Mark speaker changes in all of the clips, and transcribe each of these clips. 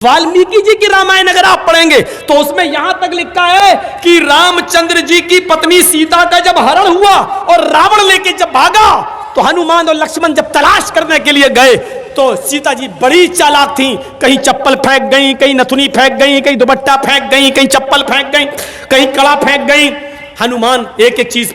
Speaker 1: वाल्मीकि जी की रामायण अगर आप पढ़ेंगे तो उसमें यहां तक लिखा है कि रामचंद्र जी की पत्नी सीता का जब हरण हुआ और रावण लेके जब भागा तो हनुमान और लक्ष्मण जब तलाश करने के लिए गए तो सीता जी बड़ी चालाक थी। कहीं चप्पल फेंक गई, कहीं नथुनी फेंक गई, कहीं दुपट्टा फेंक गई, कहीं चप्पल फेंक गई, कहीं कड़ा फेंक गई। हनुमान एक एक चीज,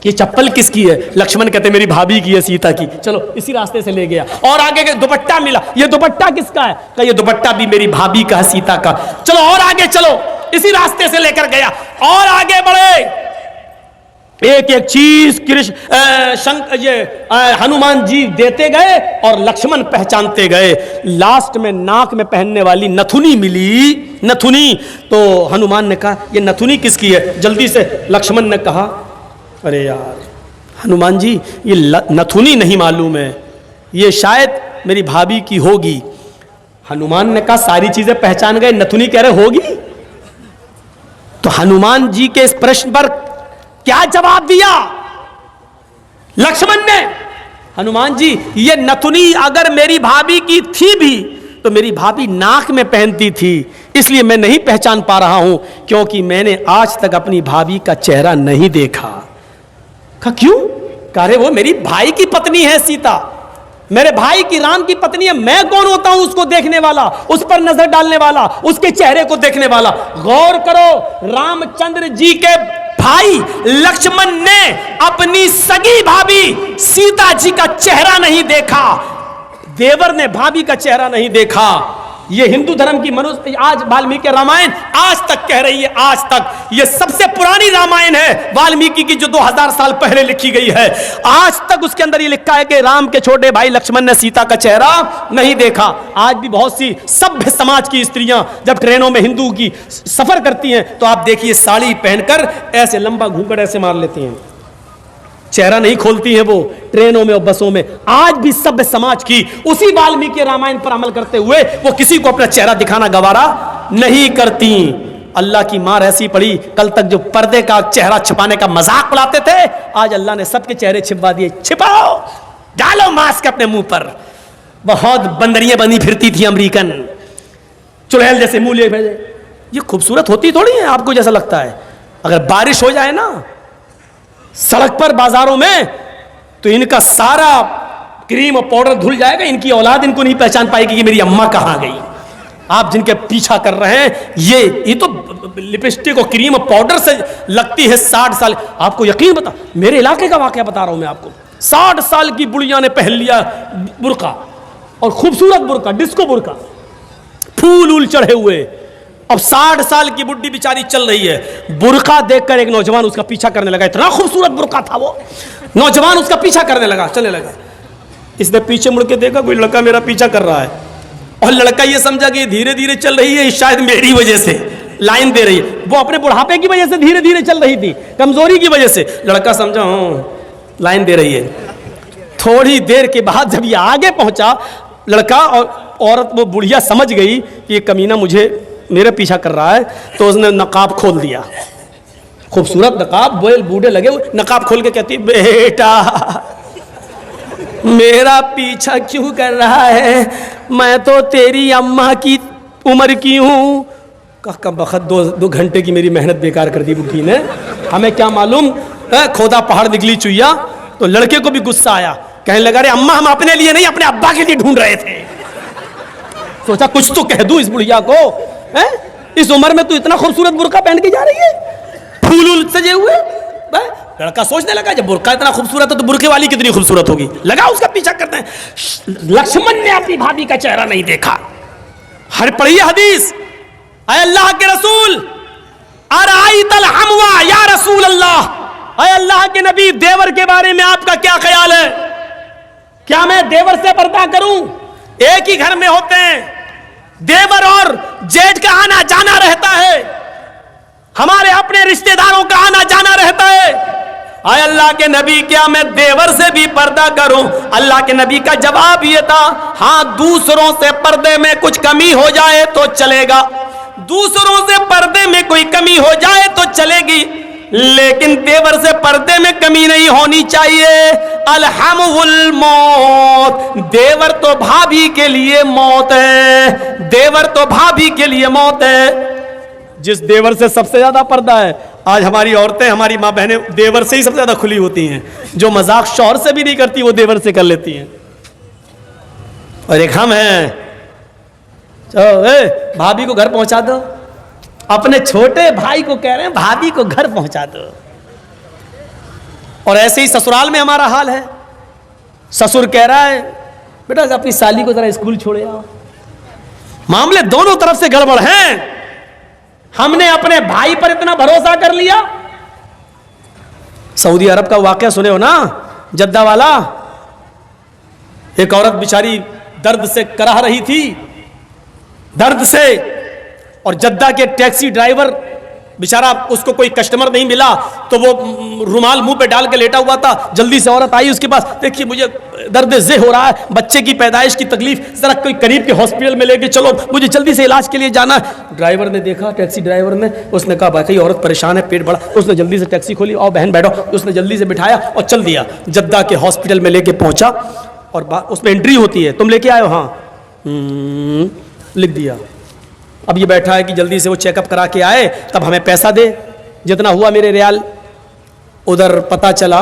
Speaker 1: ये चप्पल किसकी है? लक्ष्मण कहते मेरी भाभी की है, सीता की। चलो इसी रास्ते से ले गया। और आगे के दुपट्टा मिला, ये दुपट्टा किसका है? कहा ये दुपट्टा भी मेरी भाभी का है, सीता का। चलो और आगे चलो, इसी रास्ते से लेकर गया और आगे बढ़े। एक एक चीज हनुमान जी देते गए और लक्ष्मण पहचानते गए। लास्ट में नाक में पहनने वाली नथुनी मिली, नथुनी। तो हनुमान ने कहा ये नथुनी किसकी है? जल्दी से लक्ष्मण ने कहा अरे यार हनुमान जी ये नथुनी नहीं मालूम है, ये शायद मेरी भाभी की होगी। हनुमान ने कहा सारी चीजें पहचान गए, नथुनी कह रहे होगी। तो हनुमान जी के इस प्रश्न पर क्या जवाब दिया लक्ष्मण ने? हनुमान जी ये नथुनी अगर मेरी भाभी की थी भी तो मेरी भाभी नाक में पहनती थी, इसलिए मैं नहीं पहचान पा रहा हूं, क्योंकि मैंने आज तक अपनी भाभी का चेहरा नहीं देखा। कहा क्यों? कह रहे वो मेरी भाई की पत्नी है सीता, मेरे भाई की राम की पत्नी है। मैं कौन होता हूं उसको देखने वाला, उस पर नजर डालने वाला, उसके चेहरे को देखने वाला? गौर करो, रामचंद्र जी के भाई लक्ष्मण ने अपनी सगी भाभी सीता जी का चेहरा नहीं देखा, देवर ने भाभी का चेहरा नहीं देखा। ये हिंदू धर्म की मनुष्य आज वाल्मीकि रामायण आज तक कह रही है, आज तक ये सबसे पुरानी रामायण है वाल्मीकि की, जो 2000 साल पहले लिखी गई है। आज तक उसके अंदर ये लिखा है कि राम के छोटे भाई लक्ष्मण ने सीता का चेहरा नहीं देखा। आज भी बहुत सी सभ्य समाज की स्त्रियां जब ट्रेनों में हिंदू की सफर करती हैं तो आप देखिए साड़ी पहनकर ऐसे लंबा घूंघट ऐसे मार लेती हैं, चेहरा नहीं खोलती है वो ट्रेनों में और बसों में। आज भी सभ्य समाज की उसी वाल्मीकि रामायण पर अमल करते हुए वो किसी को अपना चेहरा दिखाना गवारा नहीं करती। अल्लाह की मार ऐसी पड़ी, कल तक जो पर्दे का चेहरा छिपाने का मजाक उड़ाते थे, आज अल्लाह ने सबके चेहरे छिपवा दिए। छिपाओ, डालो मास्क अपने मुंह पर। बहुत बंदरियां बनी फिरती थी अमेरिकन, चुड़ैल जैसे मुंह ले भेजे। ये खूबसूरत होती थोड़ी है आपको जैसा लगता है। अगर बारिश हो जाए ना सड़क पर बाजारों में तो इनका सारा क्रीम और पाउडर धुल जाएगा, इनकी औलाद इनको नहीं पहचान पाएगी कि मेरी अम्मा कहां गई। आप जिनके पीछा कर रहे हैं ये तो लिपस्टिक और क्रीम और पाउडर से लगती है 60 साल। आपको यकीन बता, मेरे इलाके का वाकया बता रहा हूं मैं आपको। 60 साल की बुढ़िया ने पहन लिया बुर्का, और खूबसूरत बुर्का, डिस्को बुर्का, फूल उल चढ़े हुए। अब 60 साल की बुढ़ी बेचारी चल रही है, बुर्का देखकर एक नौजवान उसका पीछा करने लगा। इतना खूबसूरत बुर्का था वो, नौजवान उसका पीछा करने लगा, चलने लगा। इसने पीछे मुड़ के देखा कोई लड़का मेरा पीछा कर रहा है, और लड़का ये समझा कि धीरे धीरे चल रही है, शायद मेरी वजह से लाइन दे रही है। वो अपने बुढ़ापे की वजह से धीरे धीरे चल रही थी, कमजोरी की वजह से। लड़का समझा लाइन दे रही है। थोड़ी देर के बाद जब ये आगे पहुंचा लड़का, और औरत वो बुढ़िया समझ गई कि ये कमीना मुझे मेरा पीछा कर रहा है, तो उसने नकाब खोल दिया। खूबसूरत नकाब, बूढ़े लगे, नकाब खोल के कहती बेटा मेरा पीछा क्यों कर रहा है? मैं तो तेरी अम्मा की उम्र की हूं। कब बखत 2 घंटे की मेरी मेहनत बेकार कर दी बुढ़ी ने। हमें क्या मालूम खोदा पहाड़ निकली चुईया। तो लड़के को भी गुस्सा आया, कहने लगा अरे अम्मा हम अपने लिए नहीं अपने अब्बा के लिए ढूंढ रहे थे। सोचा कुछ तो कह दूं इस बुढ़िया को, है? इस उम्र में तू इतना खूबसूरत बुर्का पहन के जा रही है, फूल सजे हुए। लड़का सोचने लगा जब बुर्का इतना खूबसूरत है तो बुर्के वाली कितनी खूबसूरत होगी, लगा उसका पीछा करते हैं। लक्ष्मण ने अपनी भाभी का चेहरा नहीं देखा। हर पढ़िए हदीस, अय अल्लाह के रसूल अराइतल हमवा या रसूल अल्लाह, अय अल्लाह के नबी देवर के बारे में आपका क्या ख्याल है? क्या मैं देवर से पर्दा करूं? एक ही घर में होते हैं, देवर और जेठ का आना जाना रहता है, हमारे अपने रिश्तेदारों का आना जाना रहता है। आय अल्लाह के नबी क्या मैं देवर से भी पर्दा करूं? अल्लाह के नबी का जवाब यह था, हां दूसरों से पर्दे में कुछ कमी हो जाए तो चलेगा, दूसरों से पर्दे में कोई कमी हो जाए तो चलेगी, लेकिन देवर से पर्दे में कमी नहीं होनी चाहिए। अलहमुल मौत, देवर तो भाभी के लिए मौत है, देवर तो भाभी के लिए मौत है। जिस देवर से सबसे ज्यादा पर्दा है, आज हमारी औरतें, हमारी माँ बहनें देवर से ही सबसे ज्यादा खुली होती हैं। जो मजाक शौहर से भी नहीं करती वो देवर से कर लेती हैं। और एक हम हैं, चलो भाभी को घर पहुंचा दो, अपने छोटे भाई को कह रहे हैं भाभी को घर पहुंचा दो। और ऐसे ही ससुराल में हमारा हाल है। ससुर कह रहा है बेटा अपनी साली को जरा स्कूल छोड़े आओ। मामले दोनों तरफ से गड़बड़ हैं। हमने अपने भाई पर इतना भरोसा कर लिया। सऊदी अरब का वाकया सुने हो ना, जद्दा वाला। एक औरत बेचारी दर्द से कराह रही थी, दर्द से, और जद्दा के टैक्सी ड्राइवर बेचारा, उसको कोई कस्टमर नहीं मिला तो वो रुमाल मुंह पे डाल के लेटा हुआ था। जल्दी से औरत आई उसके पास, देखिए मुझे दर्द जे हो रहा है, बच्चे की पैदाइश की तकलीफ, जरा कोई करीब के हॉस्पिटल में लेके चलो, मुझे जल्दी से इलाज के लिए जाना है। ड्राइवर ने देखा, टैक्सी ड्राइवर ने, उसने कहा भाई औरत परेशान है, पेट बड़ा। उसने जल्दी से टैक्सी खोली, और बहन बैठो, उसने जल्दी से बिठाया और चल दिया। जद्दा के हॉस्पिटल में लेके पहुंचा और उसमें एंट्री होती है, तुम लेके आए हो? हाँ, लिख दिया। अब ये बैठा है कि जल्दी से वो चेकअप करा के आए, तब हमें पैसा दे, जितना हुआ मेरे रियाल। उधर पता चला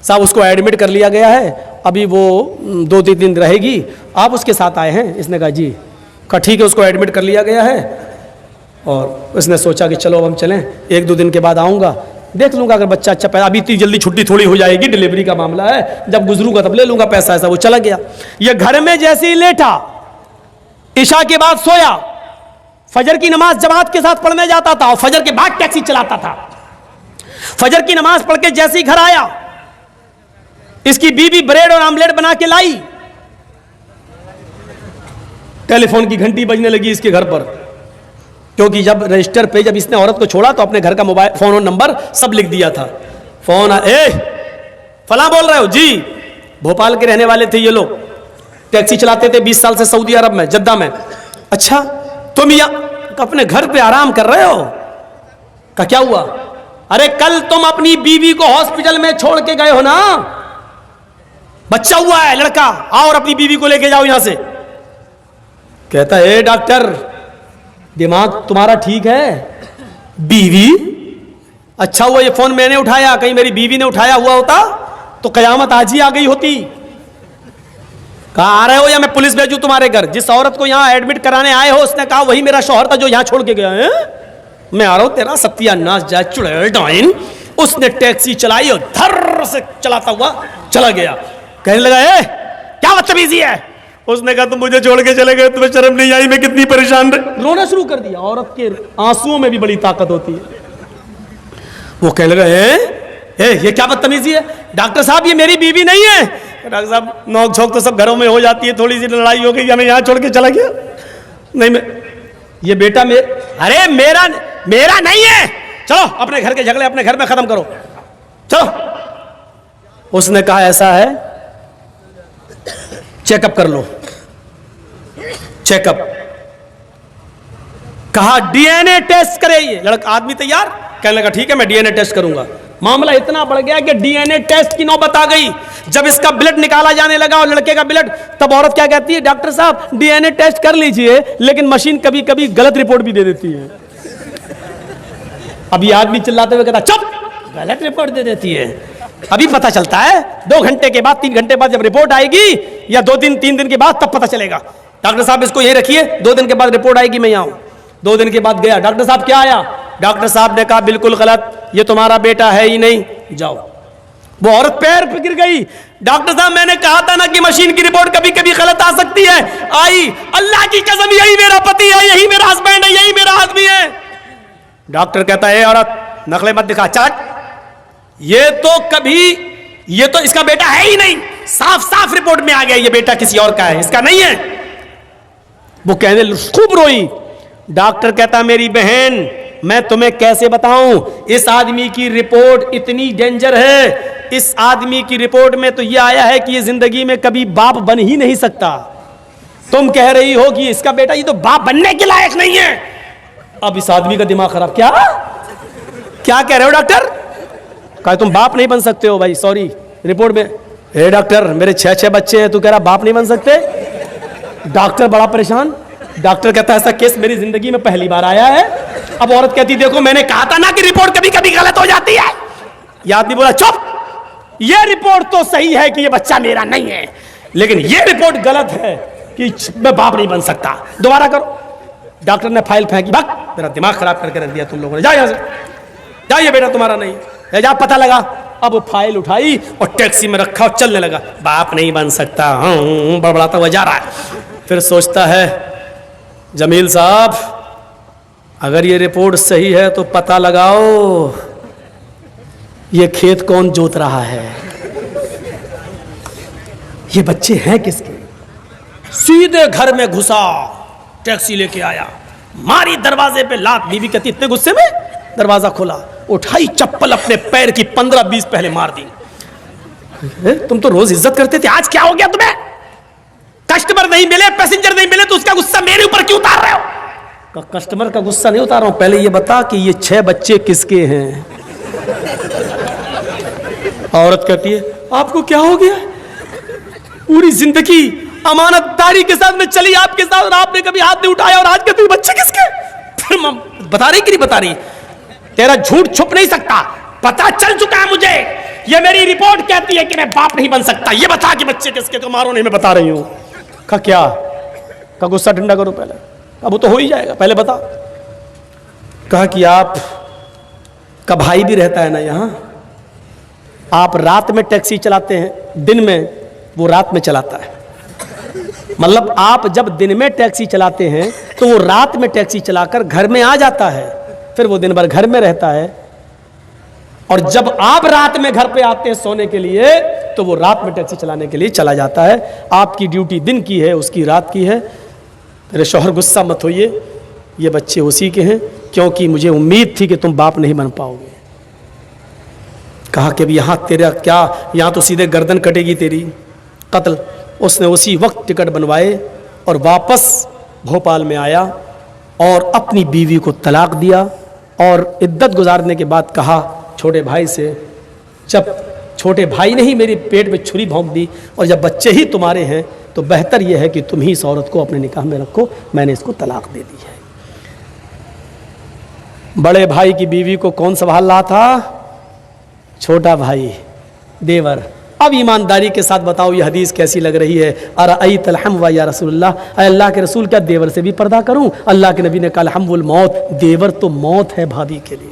Speaker 1: साहब उसको एडमिट कर लिया गया है, अभी वो 2-3 दिन रहेगी। आप उसके साथ आए हैं? इसने कहा जी। कहा ठीक है, उसको एडमिट कर लिया गया है। और उसने सोचा कि चलो अब हम चलें, 1-2 दिन के बाद आऊँगा, देख लूँगा अगर बच्चा अच्छा पैदा। अभी इतनी जल्दी छुट्टी थोड़ी हो जाएगी, डिलीवरी का मामला है, जब गुजरूंगा तब ले लूँगा पैसा। ऐसा वो चला गया। ये घर में जैसे ही लेटा, इशा के बाद सोया, फजर की नमाज जमात के साथ पढ़ने जाता था और फजर के बाद टैक्सी चलाता था। फजर की नमाज पढ़ के जैसे ही घर आया, इसकी बीवी ब्रेड और आमलेट बना के लाई। टेलीफोन की घंटी बजने लगी इसके घर पर, क्योंकि जब रजिस्टर पे जब इसने औरत को छोड़ा तो अपने घर का मोबाइल फोन और नंबर सब लिख दिया था। फोन फला बोल रहे हो जी? भोपाल के रहने वाले थे ये लोग, टैक्सी चलाते थे 20 साल से सऊदी अरब में, जद्दा में। अच्छा तुम यहाँ अपने घर पे आराम कर रहे हो? का क्या हुआ? अरे कल तुम अपनी बीवी को हॉस्पिटल में छोड़ के गए हो ना, बच्चा हुआ है लड़का, आओ और अपनी बीवी को लेके जाओ यहां से। कहता है डॉक्टर दिमाग तुम्हारा ठीक है? बीवी? अच्छा हुआ ये फोन मैंने उठाया, कहीं मेरी बीवी ने उठाया हुआ होता तो कयामत आज ही आ गई होती। कहाँ आ रहे हो या मैं पुलिस भेजूं तुम्हारे घर? जिस औरत को यहाँ एडमिट कराने आए हो उसने कहा वही मेरा शौहर था जो यहाँ छोड़ के गया है। मैं आ रहा हूं, तेरा सत्यानाश जाए चुड़ैल डाइन। उसने टैक्सी चलाई और धर से चलाता हुआ चला गया। कहने लगा क्या बदतमीजी है? उसने कहा तुम मुझे छोड़ के चले गए, तुम्हें शर्म नहीं आई? मैं कितनी परेशान रही। रोना शुरू कर दिया। औरत के आंसुओं में भी बड़ी ताकत होती है। वो कहने लगा ये क्या बदतमीजी है? डॉक्टर साहब ये मेरी बीवी नहीं है। डॉक्टर साहब नोक झोंक तो सब घरों में हो जाती है, थोड़ी सी लड़ाई हो गई, हमें यहाँ छोड़ के चला गया। नहीं मैं ये बेटा अरे मेरा नहीं है, चलो अपने घर के झगड़े अपने घर में खत्म करो, चलो। उसने कहा ऐसा है चेकअप कर लो। चेकअप कहा डीएनए टेस्ट करे। ये लड़का आदमी तैयार, कहने लगा ठीक है मैं डीएनए टेस्ट करूंगा। मामला इतना बढ़ गया कि डीएनए टेस्ट की नौबत आ गई। जब इसका ब्लड निकाला जाने लगा और लड़के का ब्लड, तब औरत क्या कहती है? डॉक्टर साहब डीएनए टेस्ट कर लीजिए, लेकिन मशीन कभी कभी गलत रिपोर्ट भी दे देती है। अभी आदमी चिल्लाते हुए कहता चुप, गलत रिपोर्ट दे देती है। अभी पता चलता है 2 घंटे के बाद, 3 घंटे बाद जब रिपोर्ट आएगी, या 2 दिन 3 दिन के बाद, तब पता चलेगा। डॉक्टर साहब इसको यही रखिए, 2 दिन के बाद रिपोर्ट आएगी, मैं यहाँ हूं। 2 दिन के बाद गया, डॉक्टर साहब क्या आया? डॉक्टर साहब ने कहा बिल्कुल गलत, ये तुम्हारा बेटा है ही नहीं, जाओ। वो औरत पैर पे गिर गई। डॉक्टर साहब मैंने कहा था ना कि मशीन की रिपोर्ट कभी कभी गलत आ सकती है। आई, अल्लाह की कसम यही मेरा पति है, यही मेरा हस्बैंड है, यही मेरा आदमी है। डॉक्टर कहता है औरत नकले मत दिखा, चट, ये तो इसका बेटा है ही नहीं, साफ साफ रिपोर्ट में आ गया ये बेटा किसी और का है, इसका नहीं है। वो कहने खूब रोई। डॉक्टर कहता मेरी बहन मैं तुम्हें कैसे बताऊं, इस आदमी की रिपोर्ट इतनी डेंजर है, इस आदमी की रिपोर्ट में तो यह आया है कि ये जिंदगी में कभी बाप बन ही नहीं सकता। तुम कह रही हो कि इसका बेटा ये तो बाप बनने के लायक नहीं है। अब इस आदमी का दिमाग खराब। क्या क्या कह रहे हो डॉक्टर? कहा तुम बाप नहीं बन सकते हो भाई, सॉरी रिपोर्ट में। हे डॉक्टर मेरे 6 बच्चे हैं, तू कह रहा बाप नहीं बन सकते? डॉक्टर बड़ा परेशान। डॉक्टर कहता है ऐसा केस मेरी जिंदगी में पहली बार आया है। अब औरत कहती देखो मैंने कहा था ना कि रिपोर्ट कभी कभी गलत हो जाती है। ये आदमी बोला चुप, ये रिपोर्ट तो सही है कि ये बच्चा मेरा नहीं है, लेकिन ये रिपोर्ट गलत है कि मैं बाप नहीं बन सकता, दोबारा करो। डॉक्टर ने फाइल फेंकी, भाग, मेरा दिमाग खराब करके रख दिया तुम लोगों ने, जाओ यहां से, जाइए बेटा तुम्हारा नहीं है, जा पता लगा। अब वो फाइल उठाई और टैक्सी में रखा और चलने लगा, बाप नहीं बन सकता, बड़बड़ाता हुआ जा रहा है। फिर सोचता है जमील साहब अगर ये रिपोर्ट सही है तो पता लगाओ ये खेत कौन जोत रहा है, ये बच्चे हैं किसके। सीधे घर में घुसा, टैक्सी लेके आया, मारी दरवाजे पे लात। बीवी कहती इतने गुस्से में दरवाजा खोला, उठाई चप्पल अपने पैर की 15-20 पहले मार दी। तुम तो रोज इज्जत करते थे, आज क्या हो गया तुम्हें? कस्टमर नहीं मिले, पैसेंजर नहीं मिले तो उसका गुस्सा मेरे ऊपर क्यों उतार रहे हो? कस्टमर का गुस्सा नहीं उतार रहा हूं, पहले ये बता कि ये 6 बच्चे किसके हैं। औरत कहती है आपको क्या हो गया? पूरी जिंदगी अमानतदारी के साथ में चली आपके साथ और आपने कभी हाथ नहीं उठाया, और आज कहते बच्चे किसके? फिर बता रही कि नहीं बता रही? तेरा झूठ छुप नहीं सकता, पता चल चुका है मुझे। ये मेरी रिपोर्ट कहती है कि मैं बाप नहीं बन सकता, ये बता कि बच्चे किसके। तो मारो नहीं, मैं बता रही हूं। का क्या? का गुस्सा ठंडा करो पहले, अब वो तो हो ही जाएगा, पहले बता। कहा कि आप का भाई भी रहता है ना यहां, आप रात में टैक्सी चलाते हैं, दिन में वो रात में चलाता है। मतलब आप जब दिन में टैक्सी चलाते हैं तो वो रात में टैक्सी चलाकर घर में आ जाता है, फिर वो दिन भर घर में रहता है, और जब आप रात में घर पे आते हैं सोने के लिए तो वो रात में टैक्सी चलाने के लिए चला जाता है। आपकी ड्यूटी दिन की है, उसकी रात की है। मेरे शौहर गुस्सा मत होइए, ये बच्चे उसी के हैं, क्योंकि मुझे उम्मीद थी कि तुम बाप नहीं बन पाओगे। कहा कि यहां तेरा क्या, यहां तो सीधे गर्दन कटेगी तेरी, कत्ल। उसने उसी वक्त टिकट बनवाए और वापस भोपाल में आया और अपनी बीवी को तलाक दिया, और इद्दत गुजारने के बाद कहा छोटे भाई से, जब छोटे भाई ने ही मेरे पेट में छुरी भोंक दी और जब बच्चे ही तुम्हारे हैं तो बेहतर यह है कि तुम ही इस औरत को अपने निकाह में रखो, मैंने इसको तलाक दे दी है। बड़े भाई की बीवी को कौन संभाल रहा था? छोटा भाई, देवर। अब ईमानदारी के साथ बताओ ये हदीस कैसी लग रही है? अरअयतल हम्वा या रसूलल्लाह, अल्लाह के रसूल क्या देवर से भी पर्दा करूं? अल्लाह के नबी ने कहा हम्वुल मौत, देवर तो मौत है भाभी के लिए।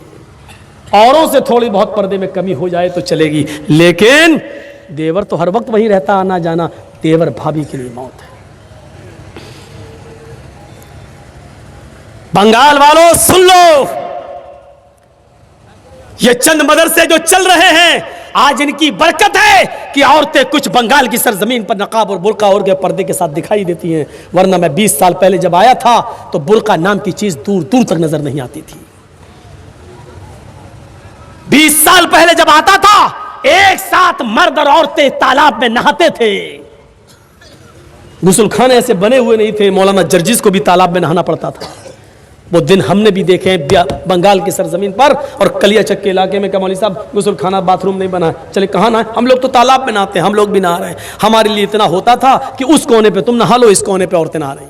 Speaker 1: औरों से थोड़ी बहुत पर्दे में कमी हो जाए तो चलेगी, लेकिन देवर तो हर वक्त वहीं रहता, आना जाना। देवर भाभी के लिए मौत है। बंगाल वालों सुन लो, ये चंद मदरसे जो चल रहे हैं आज इनकी बरकत है कि औरतें कुछ बंगाल की सरजमीन पर नकाब और बुर्का और के पर्दे के साथ दिखाई देती हैं, वरना मैं 20 साल पहले जब आया था तो बुर्का नाम की चीज दूर दूर तक नजर नहीं आती थी। 20 साल पहले जब आता था एक साथ मर्द और औरतें तालाब में नहाते थे, गुस्लखाने ऐसे बने हुए नहीं थे, मौलाना जर्जिस को भी तालाब में नहाना पड़ता था। वो दिन हमने भी देखे हैं बंगाल की सरजमीन पर, और कलियाचक के इलाके में, क्या मौलवी साहब गुस्लखाना बाथरूम नहीं बना, चले कहाँ ना, हम लोग तो तालाब में नहाते हैं, हम लोग भी नहा रहे हैं। हमारे लिए इतना होता था कि उस कोने पे तुम नहा लो, इस कोने पे औरतें नहा रही।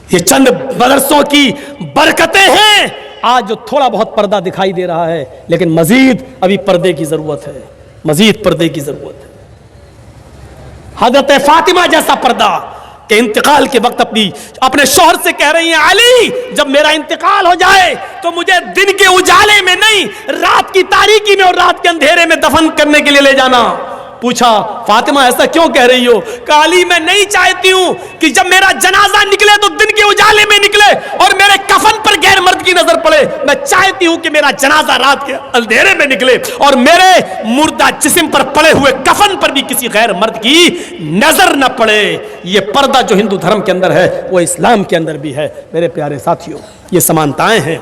Speaker 1: ये चंद मदरसों की बरकतें हैं आज जो थोड़ा बहुत पर्दा दिखाई दे रहा है, लेकिन मजीद अभी पर्दे की जरूरत है, मजीद पर्दे की जरूरत है। हजरत फातिमा जैसा पर्दा के इंतकाल के वक्त अपने शौहर से कह रही हैं, अली जब मेरा इंतकाल हो जाए तो मुझे दिन के उजाले में नहीं, रात की तारीकी में और रात के अंधेरे में दफन करने के लिए ले जाना। पूछा फातिमा ऐसा क्यों कह रही हो? कहा अली मैं नहीं चाहती हूं कि जब मेरा जनाजा निकले तो दिन के उजाले में निकले और मेरे कफन पर गैर मर्द की नजर पड़े। मैं चाहती हूं कि मेरा जनाजा रात के अंधेरे में निकले और मेरे मुर्दा जिस्म पर पड़े हुए कफन पर भी किसी गैर मर्द की नजर न पड़े। ये पर्दा जो हिंदू धर्म के अंदर है वो इस्लाम के अंदर भी है। मेरे प्यारे साथियों, ये समानताएं हैं।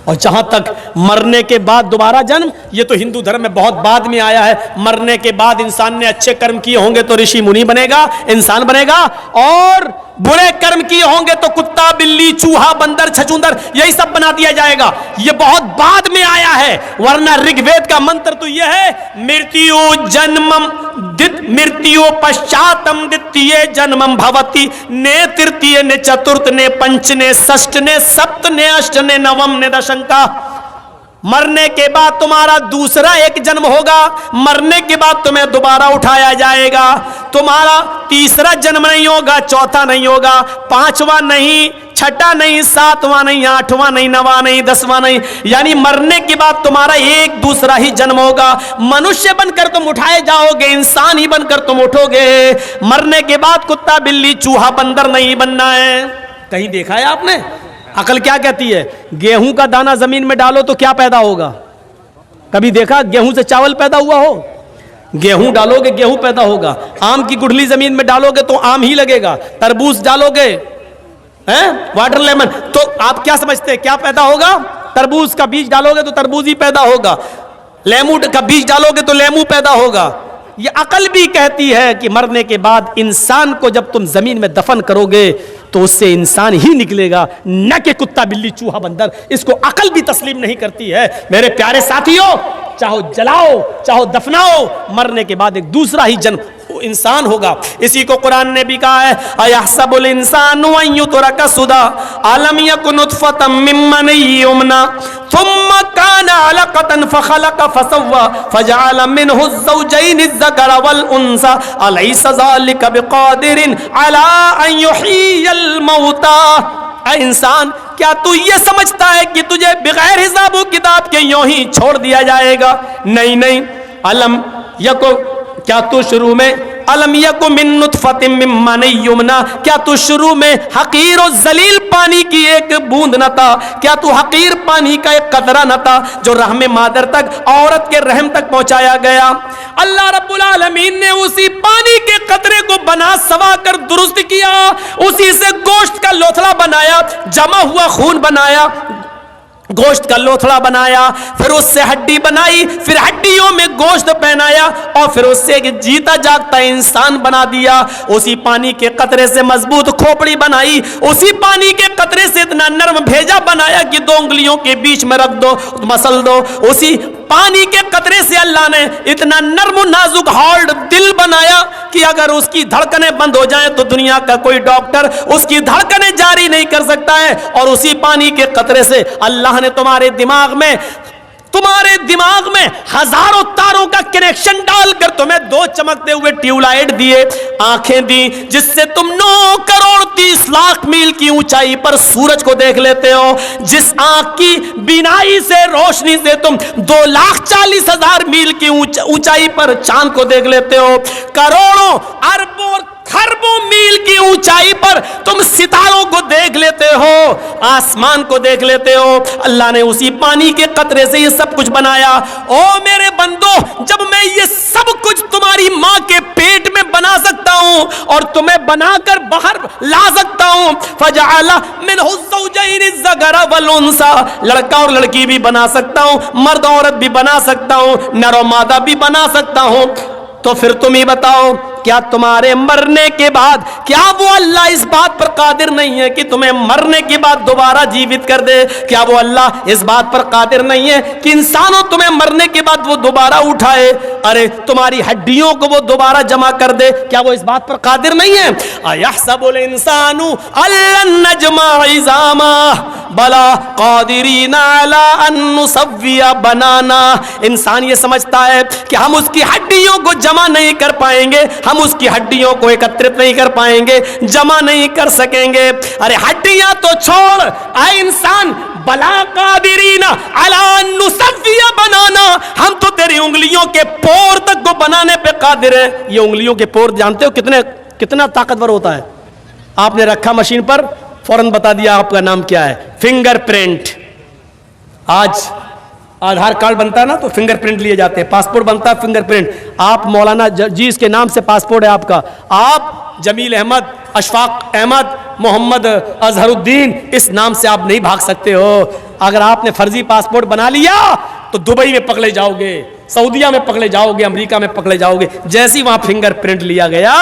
Speaker 1: और जहां तक मरने के बाद दोबारा जन्म, ये तो हिंदू धर्म में बहुत बाद में आया है। मरने के बाद इंसान ने अच्छे कर्म किए होंगे तो ऋषि मुनि बनेगा, इंसान बनेगा, और बुरे कर्म किए होंगे तो कुत्ता, बिल्ली, चूहा, बंदर, छछूंदर यही सब बना दिया जाएगा। ये बहुत बाद में आया है, वरना ऋग्वेद का मंत्र तो यह है, मृत्यु जन्मम मृत्यु पश्चातम द्वितीय जन्मम भवति, ने तृतीय ने चतुर्थ ने पंच ने षष्ठ ने सप्त ने अष्ट ने नवम ने दशम का। मरने के बाद तुम्हारा दूसरा एक जन्म होगा, मरने के बाद तुम्हें दोबारा उठाया जाएगा। तुम्हारा तीसरा जन्म नहीं होगा, चौथा नहीं होगा, पांचवा नहीं, छठा नहीं, सातवां नहीं, आठवां नहीं, नवा नहीं, दसवां नहीं, यानी मरने के बाद तुम्हारा एक दूसरा ही जन्म होगा। मनुष्य बनकर तुम उठाए जाओगे, इंसान ही बनकर तुम उठोगे। मरने के बाद कुत्ता, बिल्ली, चूहा, बंदर नहीं बनना है। कहीं देखा है आपने? अकल क्या कहती है? गेहूं का दाना जमीन में डालो तो क्या पैदा होगा? कभी देखा गेहूं से चावल पैदा हुआ हो? गेहूं डालोगे गेहूं पैदा होगा। आम की गुठली जमीन में डालोगे तो आम ही लगेगा। तरबूज डालोगे, हैं, वाटर लेमन, तो आप क्या समझते हैं क्या पैदा होगा? तरबूज का बीज डालोगे तो तरबूज ही पैदा होगा। लेमू का बीज डालोगे तो लेमू पैदा होगा। ये अकल भी कहती है कि मरने के बाद इंसान को जब तुम जमीन में दफन करोगे तो उससे इंसान ही निकलेगा, न कि कुत्ता, बिल्ली, चूहा, बंदर। इसको अकल भी तस्लीम नहीं करती है। मेरे प्यारे साथियों, चाहो जलाओ चाहो दफनाओ, मरने के बाद एक दूसरा ही जन्म इंसान होगा। इसी को कुरान ने भी कहा है, अयहसबुल इंसानु अन युतरका सुदा अलम यकुन नुतफतम मिन मनी युमना थुम्मा काना अलकतन फखलक फसव्वा फजअल मिनहु ज़ौजैन अज़्ज़कर वल उन्सा अलैसा ज़ालिका बिक़ादिरिन अला अन युहियल मौता। ऐ इंसान, क्या तू ये समझता है कि तुझे बगैर हिसाब किताब के यूं ही छोड़ दिया जाएगा? नहीं नहीं। अलम यको, क्या तू शुरू में अलम यको मिन नुतफतिम मिन मनी युमना, क्या तू शुरू में हकीर और जलील पानी की एक बूंद न था? क्या तू हकीर पानी का एक कतरा न था जो रहम मादर तक, औरत के रहम तक पहुंचाया गया? अल्लाह रब्बुल आलमीन ने उसी पानी के कतरे को बना सवा कर दुरुस्त किया, उसी से गोश्त का लोथड़ा बनाया, जमा हुआ खून बनाया, गोश्त का लोथड़ा बनाया, फिर उससे हड्डी बनाई, फिर हड्डियों में गोश्त पहनाया और फिर उससे एक जीता जागता इंसान बना दिया। उसी पानी के कतरे से मजबूत खोपड़ी बनाई, उसी पानी के कतरे से इतना नरम भेजा बनाया कि 2 उंगलियों के बीच में रख दो, मसल दो। उसी पानी के कतरे से अल्लाह ने इतना नर्म नाजुक हार्ड दिल बनाया कि अगर उसकी धड़कनें बंद हो जाएं तो दुनिया का कोई डॉक्टर उसकी धड़कनें जारी नहीं कर सकता है। और उसी पानी के कतरे से अल्लाह ने तुम्हारे दिमाग में हजारों तारों का कनेक्शन डालकर तुम्हें 2 चमकते हुए ट्यूबलाइट दिए, आंखें दी, जिससे तुम 9 करोड़ 30 लाख मील की ऊंचाई पर सूरज को देख लेते हो। जिस आंख की बीनाई से, रोशनी से तुम 2,40,000 मील की ऊंचाई पर चांद को देख लेते हो। करोड़ों अरबों खरबों मील की ऊंचाई पर तुम सितारों को देख लेते हो, आसमान को देख लेते हो। अल्लाह ने उसी पानी के कतरे से ये सब कुछ बनाया। ओ मेरे बंदो, जब मैं ये सब कुछ तुम्हारी मां के पेट में बना सकता हूं और तुम्हें बनाकर बाहर ला सकता हूं, फजअला मिनहु ज़ौजैन अज़्ज़कर वल उन्सा, लड़का और लड़की भी बना सकता हूं, मर्द औरत भी बना सकता हूं, नर और मादा भी बना सकता हूं, तो फिर तुम ही बताओ, क्या तुम्हारे मरने के बाद, क्या वो अल्लाह इस बात पर कादिर नहीं है कि तुम्हें मरने के बाद दोबारा जीवित कर दे? क्या वो अल्लाह इस बात पर कादिर नहीं है कि इंसानों तुम्हें मरने के बाद वो दोबारा उठाए? अरे तुम्हारी हड्डियों को वो दोबारा जमा कर दे, क्या वो इस बात पर कादिर नहीं है? अयहसबुल इंसानु अल्लन नजमा इज़ामा बला कादिरीना अला अन नुसव्विया बनाना। इंसान ये समझता है कि हम उसकी हड्डियों को जमा नहीं कर पाएंगे, हम उसकी हड्डियों को एकत्रित नहीं कर पाएंगे, जमा नहीं कर सकेंगे। अरे हड्डियां तो छोड़, आए इंसान, बला कादिरीना अला नुसव्विया बनाना, हम तो तेरी उंगलियों के पोर तक को बनाने पे कादिर है। ये उंगलियों के पोर जानते हो कितना ताकतवर होता है? आपने रखा मशीन पर, फौरन बता दिया आपका नाम क्या है, फिंगरप्रिंट। आज आधार कार्ड बनता है ना तो फिंगरप्रिंट लिए जाते हैं, पासपोर्ट बनता है फिंगरप्रिंट। आप मौलाना जी इसके नाम से पासपोर्ट है आपका, आप जमील अहमद, अशफाक अहमद, मोहम्मद अजहरुद्दीन, इस नाम से आप नहीं भाग सकते हो। अगर आपने फर्जी पासपोर्ट बना लिया तो दुबई में पकड़े जाओगे, सऊदीया में पकड़े जाओगे, अमेरिका में पकड़े जाओगे। जैसे ही वहां फिंगरप्रिंट लिया गया,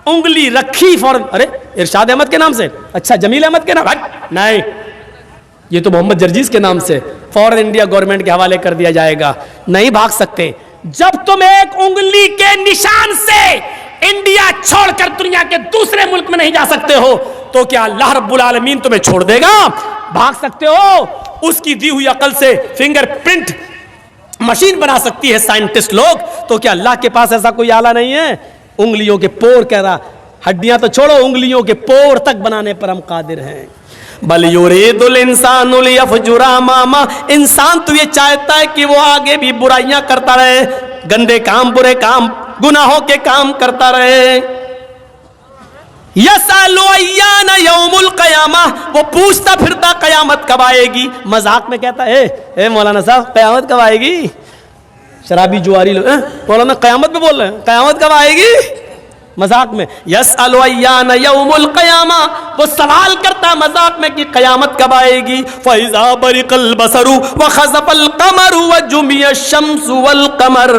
Speaker 1: उंगली रखी फौरन, अरे इरशाद अहमद के नाम से, अच्छा जमील अहमद के नाम, नहीं, ये तो मोहम्मद जर्जीज के नाम से, फौरन इंडिया गवर्नमेंट के हवाले कर दिया जाएगा। नहीं भाग सकते। जब तुम एक उंगली के निशान से इंडिया छोड़कर दुनिया के दूसरे मुल्क में नहीं जा सकते हो, तो क्या अल्लाह रब्बुल आलमीन तुम्हें छोड़ देगा? भाग सकते हो। उसकी दी हुई अकल से फिंगरप्रिंट मशीन बना सकती है साइंटिस्ट लोग, तो क्या अल्लाह के पास ऐसा कोई आला नहीं है? उंगलियों के पोर, कह रहा हड्डियां तो छोड़ो, उंगलियों के पोर तक बनाने पर हम कादिर हैं। बल युरीदुल इंसानुल यफजुरा मामा, इंसान तो ये चाहता है कि वो आगे भी बुराइयां करता रहे, गंदे काम, बुरे काम, गुनाहों के काम करता रहे। यसअलु अय्याना यौमुल क़यामा, वो पूछता फिरता कयामत कब आएगी। मजाक में कहता है ए मौलाना साहब कयामत कब आएगी? शराबी जुआरी लोग मौलाना कयामत में बोल रहे हैं, कयामत कब आएगी? मजाक में। यसअलु अय्याना यौमुल क़यामा, वो सवाल करता मजाक में कि कयामत कब आएगी। फ़इज़ा बरिक़ल बसरु व ख़सफ़ल क़मरु व जुमिय शम्सु वल क़मर,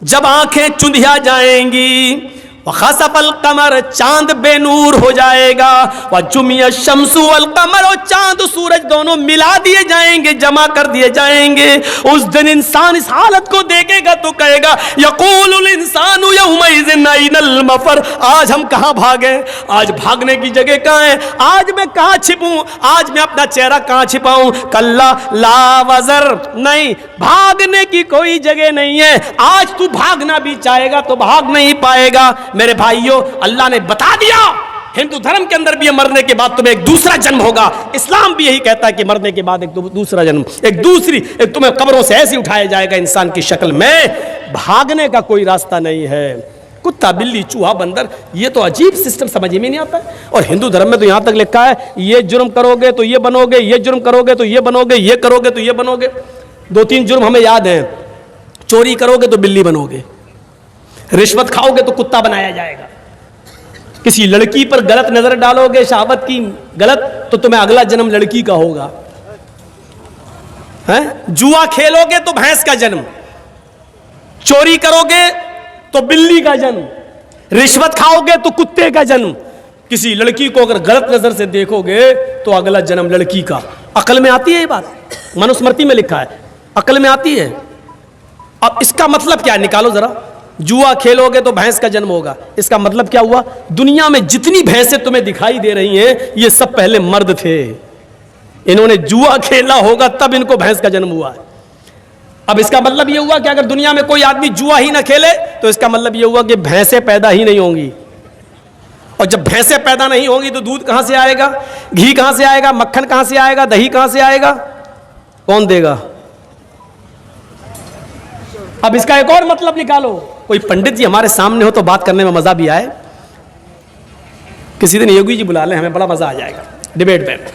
Speaker 1: जब आंखें चुंधिया जाएंगी, वख़सफ़ल क़मर, चांद बेनूर हो जाएगा, व जुमिय शम्सु वल क़मर, और चांद सूरज दोनों मिला दिए जाएंगे, जमा कर दिए जाएंगे। उस दिन इंसान इस हालत को देखेगा तो कहेगा यक़ूलुल इंसानु यौमइज़िन अय्नल मफ़र, आज हम कहाँ भागे, आज भागने की जगह कहाँ है, आज मैं कहाँ छिपूं, आज मैं अपना चेहरा कहाँ छिपाऊं। कल्ला ला वज़र, नहीं, भागने की कोई जगह नहीं है। आज तू भागना भी चाहेगा तो भाग नहीं पाएगा। मेरे भाइयों, अल्लाह ने बता दिया हिंदू धर्म के अंदर भी मरने के बाद तुम्हें एक दूसरा जन्म होगा। इस्लाम भी यही कहता है कि मरने के बाद एक दूसरा जन्म, एक तुम्हें कब्रों से ऐसे उठाया जाएगा इंसान की शक्ल में। भागने का कोई रास्ता नहीं है। कुत्ता, बिल्ली, चूहा, बंदर, ये तो अजीब सिस्टम समझ में नहीं आता है। और हिंदू धर्म में तो यहां तक लिखा है ये जुर्म करोगे तो ये बनोगे, ये जुर्म करोगे तो ये बनोगे, ये करोगे तो ये बनोगे। 2-3 जुर्म हमें याद हैं। चोरी करोगे तो बिल्ली बनोगे, रिश्वत खाओगे तो कुत्ता बनाया जाएगा, किसी लड़की पर गलत नजर डालोगे, शहावत की गलत, तो तुम्हें अगला जन्म लड़की का होगा। हैं? जुआ खेलोगे तो भैंस का जन्म, चोरी करोगे तो बिल्ली का जन्म, रिश्वत खाओगे तो कुत्ते का जन्म, किसी लड़की को अगर गलत नजर से देखोगे तो अगला जन्म लड़की का। अकल में आती है ये बात? मनुस्मृति में लिखा है, अकल में आती है। अब इसका मतलब क्या, निकालो जरा। जुआ खेलोगे तो भैंस का जन्म होगा, इसका मतलब क्या हुआ? दुनिया में जितनी भैंसें तुम्हें दिखाई दे रही हैं, ये सब पहले मर्द थे। इन्होंने जुआ खेला होगा तब इनको भैंस का जन्म हुआ है। अब इसका मतलब ये हुआ कि अगर दुनिया में कोई आदमी जुआ ही ना खेले तो इसका मतलब ये हुआ कि भैंसें पैदा ही नहीं होंगी। और जब भैंसें पैदा नहीं होंगी तो दूध कहां से आएगा, घी कहां से आएगा, मक्खन कहां से आएगा, दही कहां से आएगा, कौन देगा? अब इसका एक और मतलब निकालो। कोई पंडित जी हमारे सामने हो तो बात करने में मजा भी आए। किसी दिन योगी जी बुला लें, हमें बड़ा मजा आ जाएगा डिबेट में।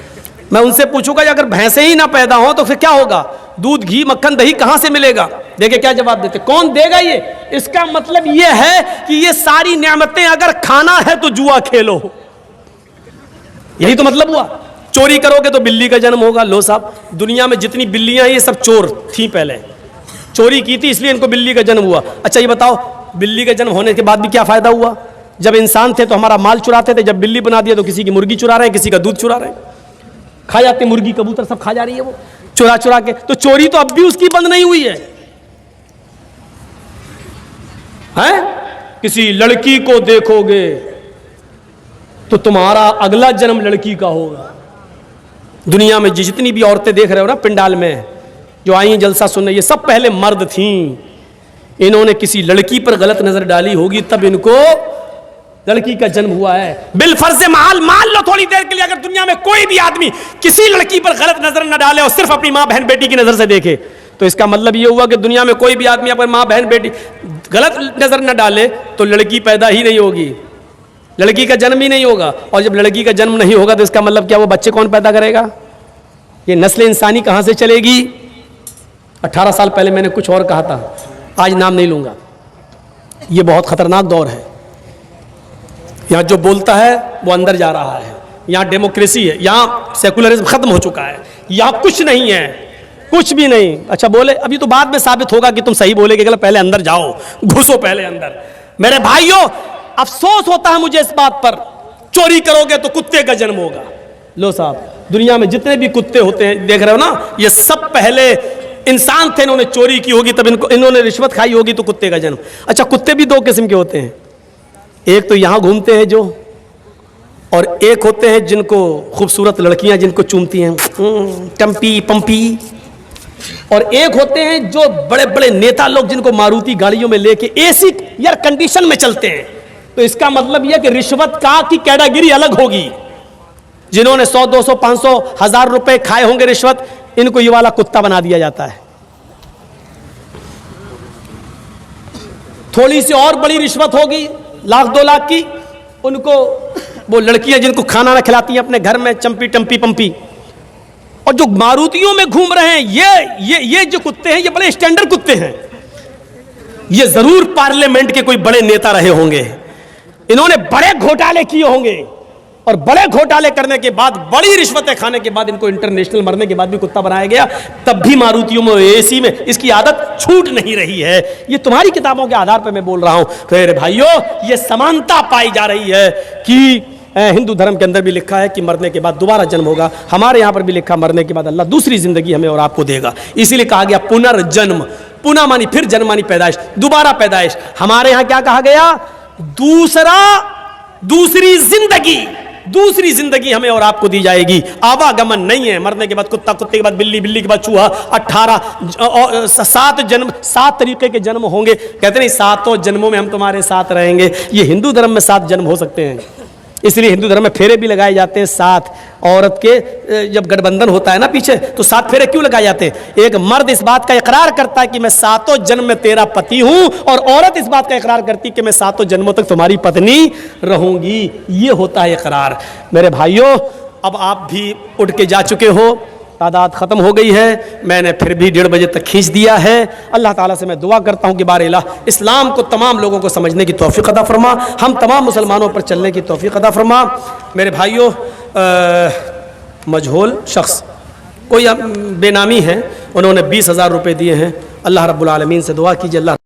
Speaker 1: मैं उनसे पूछूंगा अगर भैंसें ही ना पैदा हो तो फिर क्या होगा, दूध, घी, मक्खन, दही कहां से मिलेगा? देखिए क्या जवाब देते, कौन देगा ये? इसका मतलब ये है कि ये सारी नेमतें अगर खाना है तो जुआ खेलो, यही तो मतलब हुआ। चोरी करोगे तो बिल्ली का जन्म होगा। लो साहब, दुनिया में जितनी बिल्लियां हैं ये सब चोर थी, पहले चोरी की थी इसलिए इनको बिल्ली का जन्म हुआ। अच्छा ये बताओ, बिल्ली का जन्म होने के बाद भी क्या फायदा हुआ? जब इंसान थे तो हमारा माल चुराते थे, जब बिल्ली बना दिया तो किसी की मुर्गी चुरा रहे हैं, किसी का दूध चुरा रहे हैं, खा जाते मुर्गी, कबूतर सब खा जा रही है वो चुरा चुरा के। तो चोरी तो अब भी उसकी बंद नहीं हुई है। हैं? किसी लड़की को देखोगे तो तुम्हारा अगला जन्म लड़की का होगा। दुनिया में जितनी भी औरतें देख रहे हो ना पिंडाल में जो आई जलसा सुनने, ये सब पहले मर्द थीं। इन्होंने किसी लड़की पर गलत नजर डाली होगी तब इनको लड़की का जन्म हुआ है। बिलफर्ज मान लो थोड़ी देर के लिए, अगर दुनिया में कोई भी आदमी किसी लड़की पर गलत नजर न डाले और सिर्फ अपनी माँ बहन बेटी की नजर से देखे, तो इसका मतलब ये हुआ कि दुनिया में कोई भी आदमी अपनी माँ बहन बेटी गलत नजर न डाले तो लड़की पैदा ही नहीं होगी, लड़की का जन्म ही नहीं होगा। और जब लड़की का जन्म नहीं होगा तो इसका मतलब क्या, वो बच्चे कौन पैदा करेगा? ये नस्ल इंसानी कहां से चलेगी? 18 साल पहले मैंने कुछ और कहा था, आज नाम नहीं लूंगा। ये बहुत खतरनाक दौर है। यहाँ जो बोलता है वो अंदर जा रहा है। यहाँ डेमोक्रेसी है, यहाँ सेकुलरिज्म खत्म हो चुका है, यहाँ कुछ नहीं है, कुछ भी नहीं। अच्छा बोले, अभी तो बाद में साबित होगा कि तुम सही बोले कि पहले अंदर जाओ, घुसो पहले अंदर। मेरे भाइयों, अफसोस होता है मुझे इस बात पर, चोरी करोगे तो कुत्ते का जन्म होगा। लो साहब, दुनिया में जितने भी कुत्ते होते हैं देख रहे हो ना, ये सब पहले इंसान थे, इन्होंने चोरी की होगी, तब इन्होंने रिश्वत खाई होगी, तो कुत्ते का जन्म। अच्छा, कुत्ते भी दो किस्म के होते हैं, एक तो यहां घूमते हैं जो, और एक होते हैं जिनको खूबसूरत लड़कियां जिनको चूमती हैं, टम्पी पंपी, और एक होते हैं जो बड़े बड़े नेता लोग जिनको मारुति गाड़ियों में लेके एसी एयर कंडीशन में चलते हैं। तो इसका मतलब यह कि रिश्वत का की कैटेगरी अलग होगी। जिन्होंने 100, 200, 500, 1000 रुपए खाए होंगे रिश्वत, इनको ये वाला कुत्ता बना दिया जाता है। थोड़ी सी और बड़ी रिश्वत होगी, 1,00,000, 2 लाख की, उनको वो लड़कियां जिनको खाना ना खिलाती हैं अपने घर में, चंपी टम्पी पंपी। और जो मारुतियों में घूम रहे हैं ये जो कुत्ते हैं, ये बड़े स्टैंडर्ड कुत्ते हैं। ये जरूर पार्लियामेंट के कोई बड़े नेता रहे होंगे, इन्होंने बड़े घोटाले किए होंगे, और बड़े घोटाले करने के बाद, बड़ी रिश्वतें खाने के बाद इनको इंटरनेशनल मरने के बाद भी कुत्ता बनाया गया। तब भी मारुतियों में, एसी में इसकी आदत छूट नहीं रही है। ये तुम्हारी किताबों के आधार पर मैं बोल रहा हूं। फिर भाइयों, ये समानता पाई जा रही है कि हिंदू धर्म के अंदर भी लिखा है कि मरने के बाद दोबारा जन्म होगा, हमारे यहां पर भी लिखा मरने के बाद अल्लाह दूसरी जिंदगी हमें और आपको देगा। इसीलिए कहा गया पुनर्जन्म, पुनः मानी फिर, जन्म मानी पैदाइश, दोबारा पैदाइश। हमारे यहां क्या कहा गया? दूसरी जिंदगी हमें और आपको दी जाएगी। आवागमन नहीं है, मरने के बाद कुत्ता, कुत्ते के बाद बिल्ली, बिल्ली के बाद चूहा, 7 जन्म, 7 तरीके के जन्म होंगे। कहते नहीं 7 जन्मों में हम तुम्हारे साथ रहेंगे। ये हिंदू धर्म में 7 जन्म हो सकते हैं, इसलिए हिंदू धर्म में फेरे भी लगाए जाते हैं 7। औरत के जब गठबंधन होता है ना पीछे, तो 7 फेरे क्यों लगाए जाते हैं? एक मर्द इस बात का इकरार करता है कि मैं 7 जन्म में तेरा पति हूं, और औरत इस बात का इकरार करती है कि मैं 7 जन्मों तक तुम्हारी पत्नी रहूंगी। ये होता है इकरार। मेरे भाइयों, अब आप भी उठ के जा चुके हो, तादाद ख़त्म हो गई है, मैंने फिर भी 1:30 बजे तक खींच दिया है। अल्लाह ताला से मैं दुआ करता हूँ कि बार इलाह इस्लाम को तमाम लोगों को समझने की तौफीक अता फरमा, हम तमाम मुसलमानों पर चलने की तौफीक अता फरमा। मेरे भाइयों, मजहूल शख्स कोई बेनामी है, उन्होंने 20,000 रुपये दिए हैं। अल्लाह रब्बुल आलमीन से दुआ कीजिए, अल्लाह